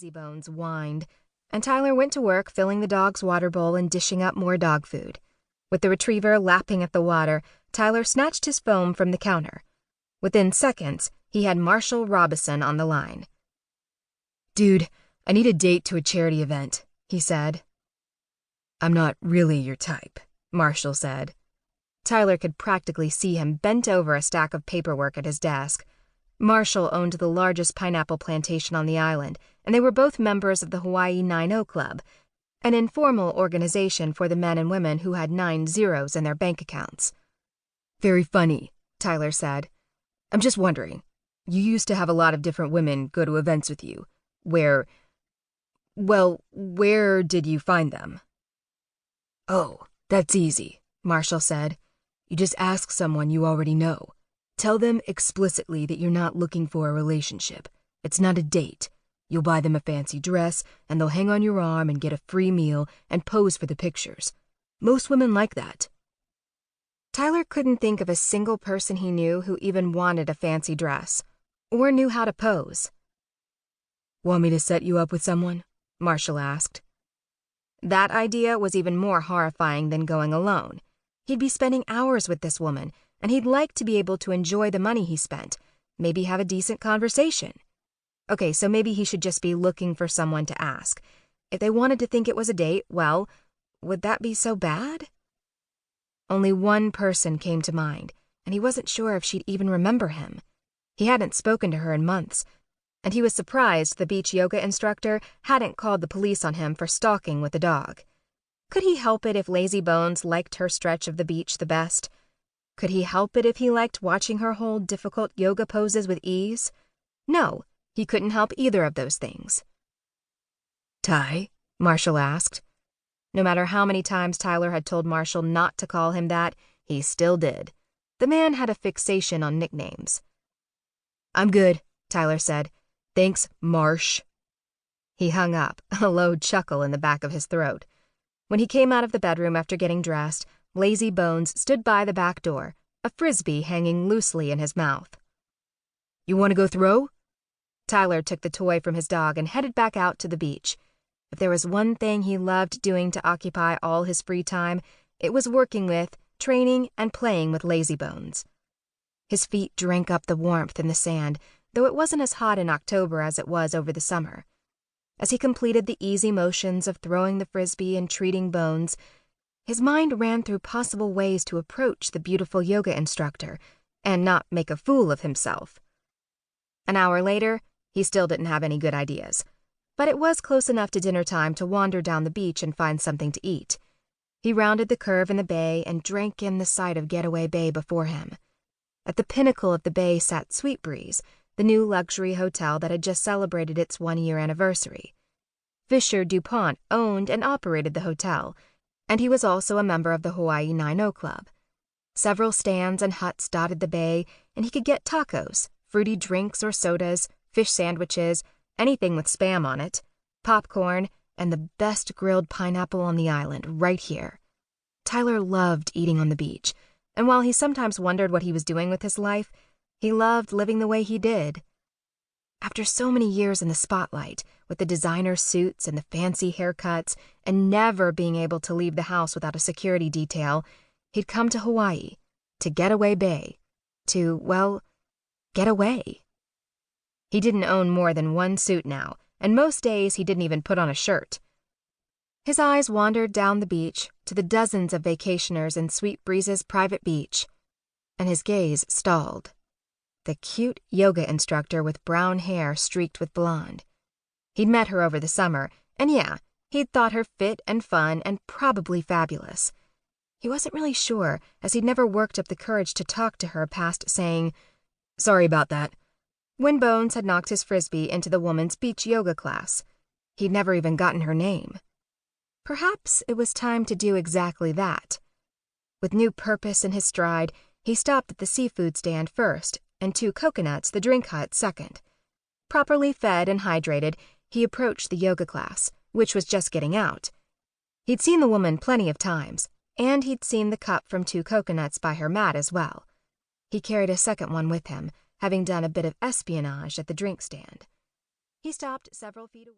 Lazybones whined, and Tyler went to work filling the dog's water bowl and dishing up more dog food. With the retriever lapping at the water, Tyler snatched his foam from the counter. Within seconds, he had Marshall Robison on the line. "Dude, I need a date to a charity event," he said. "I'm not really your type," Marshall said. Tyler could practically see him bent over a stack of paperwork at his desk. Marshall owned the largest pineapple plantation on the island, and they were both members of the Hawaii 9-0 Club, an informal organization for the men and women who had 9 zeros in their bank accounts. "Very funny," Tyler said. "I'm just wondering, you used to have a lot of different women go to events with you. Where did you find them?" "Oh, that's easy," Marshall said. "You just ask someone you already know. Tell them explicitly that you're not looking for a relationship. It's not a date. You'll buy them a fancy dress, and they'll hang on your arm and get a free meal and pose for the pictures. Most women like that." Tyler couldn't think of a single person he knew who even wanted a fancy dress, or knew how to pose. "Want me to set you up with someone?" Marshall asked. That idea was even more horrifying than going alone. He'd be spending hours with this woman, and he'd like to be able to enjoy the money he spent, maybe have a decent conversation. Okay, so maybe he should just be looking for someone to ask. If they wanted to think it was a date, well, would that be so bad? Only one person came to mind, and he wasn't sure if she'd even remember him. He hadn't spoken to her in months, and he was surprised the beach yoga instructor hadn't called the police on him for stalking with the dog. Could he help it if Lazybones liked her stretch of the beach the best? Could he help it if he liked watching her hold difficult yoga poses with ease? No, he couldn't help either of those things. "Ty?" Marshall asked. No matter how many times Tyler had told Marshall not to call him that, he still did. The man had a fixation on nicknames. "I'm good," Tyler said. "Thanks, Marsh." He hung up, a low chuckle in the back of his throat. When he came out of the bedroom after getting dressed, Lazybones stood by the back door, a frisbee hanging loosely in his mouth. "You want to go throw?" Tyler took the toy from his dog and headed back out to the beach. If there was one thing he loved doing to occupy all his free time, it was working with, training, and playing with Lazybones. His feet drank up the warmth in the sand, though it wasn't as hot in October as it was over the summer. As he completed the easy motions of throwing the frisbee and treating Bones, his mind ran through possible ways to approach the beautiful yoga instructor and not make a fool of himself. An hour later, he still didn't have any good ideas, but it was close enough to dinner time to wander down the beach and find something to eat. He rounded the curve in the bay and drank in the sight of Getaway Bay before him. At the pinnacle of the bay sat Sweet Breeze, the new luxury hotel that had just celebrated its 1-year anniversary. Fisher DuPont owned and operated the hotel, and he was also a member of the Hawaii 9-0 Club. Several stands and huts dotted the bay, and he could get tacos, fruity drinks or sodas, fish sandwiches, anything with Spam on it, popcorn, and the best grilled pineapple on the island right here. Tyler loved eating on the beach, and while he sometimes wondered what he was doing with his life, he loved living the way he did. After so many years in the spotlight, with the designer suits and the fancy haircuts, and never being able to leave the house without a security detail, he'd come to Hawaii, to Getaway Bay, to, get away. He didn't own more than one suit now, and most days he didn't even put on a shirt. His eyes wandered down the beach to the dozens of vacationers in Sweet Breeze's private beach, and his gaze stalled. The cute yoga instructor with brown hair streaked with blonde. He'd met her over the summer, and yeah, he'd thought her fit and fun and probably fabulous. He wasn't really sure, as he'd never worked up the courage to talk to her past saying, "Sorry about that," when Bones had knocked his frisbee into the woman's beach yoga class. He'd never even gotten her name. Perhaps it was time to do exactly that. With new purpose in his stride, he stopped at the seafood stand first, and 2 coconuts, the drink hut, second. Properly fed and hydrated, he approached the yoga class, which was just getting out. He'd seen the woman plenty of times, and he'd seen the cup from 2 coconuts by her mat as well. He carried a second one with him, having done a bit of espionage at the drink stand. He stopped several feet away.